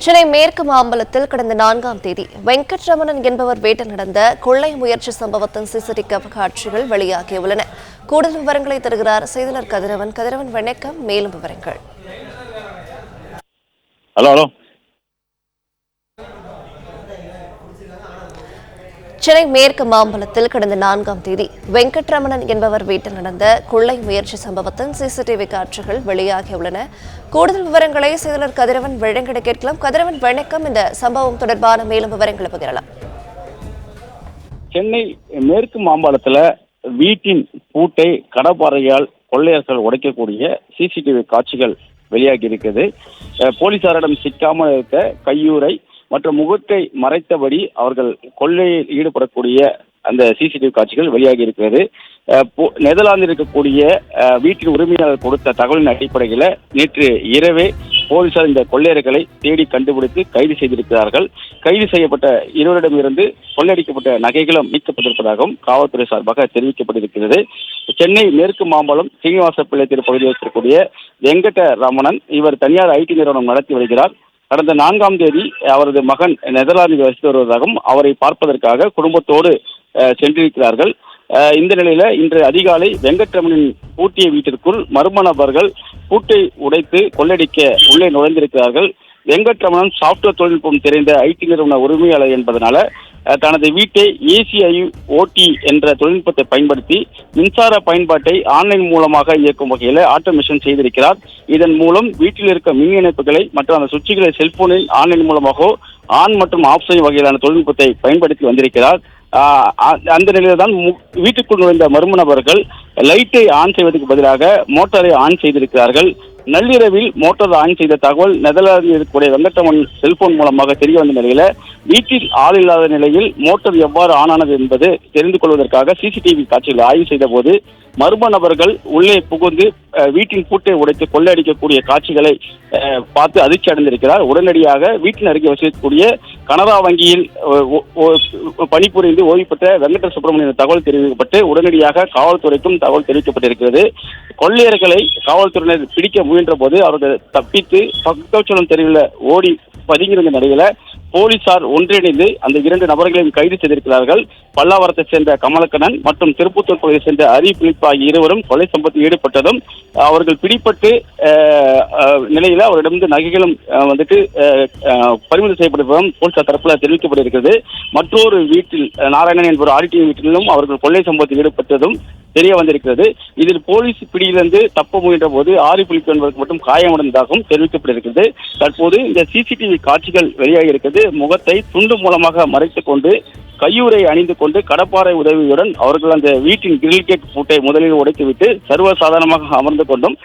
சென்னை மேற்கு மாம்பலத்தில் கடந்த 4ஆம் தேதி வெங்கட்ரமணன் என்பவர் வீட்டில் நடந்த கொள்ளை முயற்சி சம்பவத்தின் சிசிடிவி காட்சிகள் வெளியாகியுள்ளன. கூடுதல் விவரங்களை தருகிறார் செய்தியாளர் கதிரவன். கதிரவன், வணக்கம். மேலும் விவரங்கள். சென்னை மேற்கு மாம்பலத்தில் கடந்த 4ஆம் தேதி வெங்கட்ரமணன் என்பவர் வீட்டில் நடந்த கொள்ளை முயற்சி சம்பவத்தின் சிசிடிவி காட்சிகள் வெளியாகியுள்ளன. கூடுதல் விவரங்களை செய்தியாளர் கதிரவன் வழங்கிட கேட்கலாம். கதிரவன், வணக்கம். இந்த சம்பவம் தொடர்பான மேலும் விவரங்களை பகிரலாம். சென்னை மேற்கு மாம்பலத்துல வீட்டின் பூட்டை கடப்பாறையால் கொள்ளையர்கள் உடைக்கக்கூடிய சிசிடிவி காட்சிகள் வெளியாகி இருக்கிறது. போலீசாரிடம் சிக்காமல் இருக்க கையூரை மற்றும் முகத்தை மறைத்தபடி அவர்கள் கொள்ளையில் ஈடுபடக்கூடிய அந்த சிசிடிவி காட்சிகள் வெளியாகி இருக்கிறது. நெதர்லாந்தில் இருக்கக்கூடிய வீட்டின் உரிமையாளர் கொடுத்த தகவலின் அடிப்படையில் நேற்று இரவே போலீசார் இந்த கொள்ளையர்களை தேடி கண்டுபிடித்து கைது செய்திருக்கிறார்கள். கைது செய்யப்பட்ட இருவரிடமிருந்து கொள்ளையடிக்கப்பட்ட நகைகளும் மீட்கப்பட்டிருப்பதாகவும் காவல்துறை சார்பாக தெரிவிக்கப்பட்டிருக்கிறது. சென்னை மேற்கு மாம்பலம் சீனிவாச பிள்ளை தெரு பகுதியில் இருக்கக்கூடிய வெங்கட்ரமணன் இவர் தனியார் ஐடி நிறுவனம் நடத்தி வருகிறார். கடந்த 4ஆம் தேதி அவரது மகன் நெதர்லாந்தில் வசித்து வருவதாகவும் அவரை பார்ப்பதற்காக குடும்பத்தோடு சென்றிருக்கிறார்கள். இந்த நிலையில இன்று அதிகாலை வெங்கட்ரமணின் பூட்டிய வீட்டிற்குள் மர்ம நபர்கள் பூட்டை உடைத்து கொள்ளடிக்க உள்ளே நுழைந்திருக்கிறார்கள். வெங்கட்ரமணன் சாப்ட்வேர் தொழில்நுட்பம் தெரிந்த ஐடி நிறுவன உரிமையாளர் என்பதனால தனது வீட்டை ACIoT என்ற தொழில்நுட்பத்தை பயன்படுத்தி மின்சார பயன்பாட்டை ஆன்லைன் மூலமாக இயக்கும் வகையில் ஆட்டோமேஷன் செய்திருக்கிறார். இதன் மூலம் வீட்டில் இருக்க மின் இணைப்புகளை மற்றும் அந்த சுவிட்சுகளை செல்போனில் ஆன்லைன் மூலமாக ஆன் மற்றும் ஆஃப் செய்யும் வகையிலான தொழில்நுட்பத்தை பயன்படுத்தி வந்திருக்கிறார். அந்த நிலையில் தான் வீட்டுக்குள் நுழைந்த மர்ம நபர்கள் லைட்டை ஆன் செய்வதற்கு பதிலாக மோட்டாரை ஆன் செய்திருக்கிறார்கள். நள்ளிரவில் மோட்டார் ஆன் செய்த தகவல் நெதர்லாந்தில் இருக்கக்கூடிய வெங்கட்ரமணன் செல்போன் மூலமாக தெரிய வந்த நிலையில வீட்டில் ஆள் இல்லாத நிலையில் மோட்டார் எவ்வாறு ஆன் ஆனது என்பது தெரிந்து கொள்வதற்காக சிசிடிவி காட்சிகளை ஆய்வு செய்த போது மர்ம நபர்கள் உள்ளே புகுந்து வீட்டின் பூட்டை உடைத்து கொள்ளையடிக்கக்கூடிய காட்சிகளை பார்த்து அதிர்ச்சி அடைந்திருக்கிறார். உடனடியாக வீட்டின் அருகே வசிக்கக்கூடிய கனரா வங்கியில் பணிபுரிந்து ஓய்வு பெற்ற வெங்கட சுப்பிரமணியன் தகவல் தெரிவிக்கப்பட்டு உடனடியாக காவல்துறைக்கும் தகவல் தெரிவிக்கப்பட்டிருக்கிறது. கொள்ளையர்களை காவல்துறையினர் பிடிக்க முயன்ற போது அவர்கள் தப்பித்து பக்கச்சலம் தெருவில் ஓடி பதுங்கியிருந்த நிலையில போலீசார் ஒன்றிணைந்து அந்த 2 நபர்களையும் கைது செய்திருக்கிறார்கள். பல்லாவரத்தை சேர்ந்த கமலக்கண்ணன் மற்றும் திருப்பத்தூர் பகுதியை சேர்ந்த பிலிப் ஆகிய இருவரும் கொலை சம்பவத்தில் ஈடுபட்டதும் அவர்கள் பிடிப்பட்டு நிலையில அவரிடமிருந்து நகைகளும் பறிமுதல் செய்யப்பட்டதும் போலீசார் தரப்புல தெரிவிக்கப்பட்டிருக்கிறது. மற்றொரு வீட்டில் நாராயணன் என்பவர் ஆடிட்டிங் வீட்டிலும் அவர்கள் கொள்ளை சம்பவத்தில் ஈடுபட்டதும் தெரிய வந்திருக்கிறது. இதில் போலீஸ் பிடியிலிருந்து தப்ப முயன்ற போது பிலிப் என்பதற்கு மட்டும் காயமடைந்ததாகவும் தெரிவிக்கப்பட்டிருக்கிறது. தற்போது இந்த சிசிடிவி காட்சிகள் வெளியாகி இருக்கிறது. முகத்தை துண்டு மூலமாக மறைத்துக் கொண்டு கையூரை அணிந்து கொண்டு கடப்பாறை உதவியுடன் அவர்கள் அந்த வீட்டின் கிரில் கேட் பூட்டை முதலில் உடைத்துவிட்டு சர்வசாதாரணமாக அமர்ந்து கொண்டும்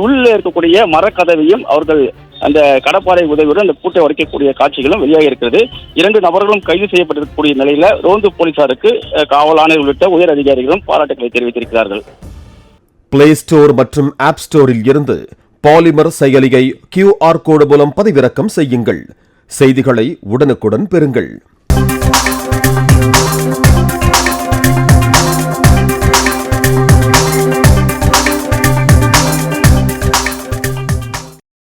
உள்ளே இருக்கக்கூடிய மரக்கதவையும் அவர்கள் அந்த கடப்பாறை உதவியுடன் அந்த பூட்டை உடைக்கக்கூடிய காட்சிகளும் வெளியாகி இருக்கிறது. 2 நபர்களும் கைது செய்யப்பட்டிருக்கக்கூடிய நிலையில ரோந்து போலீசாருக்கு காவல் ஆணையர் உள்ளிட்ட உயர் அதிகாரிகளும் பாராட்டுகளை தெரிவித்திருக்கிறார்கள். பிளே ஸ்டோர் மற்றும் ஆப் ஸ்டோரில் இருந்து பாலிமர் செயலியை QR கோடு மூலம் பதிவிறக்கம் செய்யுங்கள். செய்திகளை உடனுக்குடன் பெறுங்கள்.